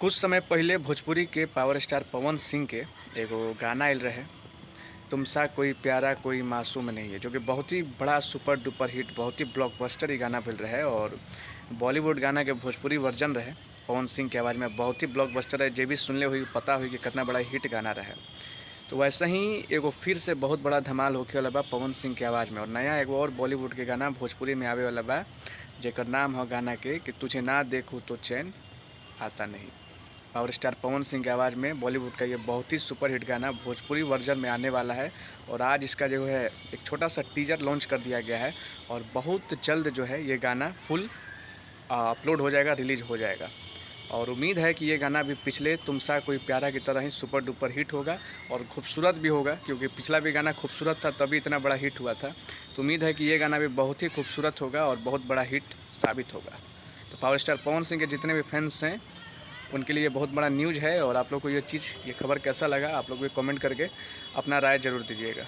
कुछ समय पहले भोजपुरी के पावर स्टार पवन सिंह के एगो गाना आयल रहे, तुमसा कोई प्यारा कोई मासूम नहीं है, जो कि बहुत ही बड़ा सुपर डुपर हिट, बहुत ही ब्लॉकबस्टर ये गाना मिल रहा है। और बॉलीवुड गाना के भोजपुरी वर्जन रहे पवन सिंह की आवाज़ में, बहुत ही ब्लॉकबस्टर है। जे भी सुनले हुई पता हुई कि कितना बड़ा हिट गाना रहे। तो वैसे ही एगो फिर से बहुत बड़ा धमाल होके वाला बा पवन सिंह की आवाज़ में, और नया एगो और बॉलीवुड के गाना भोजपुरी में आवे वाला बा, जेकर नाम है गाना के कि तुझे ना देखूँ तो चैन आता नहीं। पावर स्टार पवन सिंह की आवाज़ में बॉलीवुड का ये बहुत ही सुपर हिट गाना भोजपुरी वर्जन में आने वाला है। और आज इसका जो है एक छोटा सा टीजर लॉन्च कर दिया गया है, और बहुत जल्द जो है ये गाना फुल अपलोड हो जाएगा, रिलीज़ हो जाएगा। और उम्मीद है कि ये गाना भी पिछले तुमसा कोई प्यारा की तरह ही सुपर डुपर हिट होगा और खूबसूरत भी होगा, क्योंकि पिछला भी गाना खूबसूरत था तभी इतना बड़ा हिट हुआ था। तो उम्मीद है कि ये गाना भी बहुत ही खूबसूरत होगा और बहुत बड़ा हिट साबित होगा। तो पावर स्टार पवन सिंह के जितने भी फैंस हैं उनके लिए बहुत बड़ा न्यूज़ है। और आप लोग को ये खबर कैसा लगा, आप लोग भी कमेंट करके अपना राय ज़रूर दीजिएगा।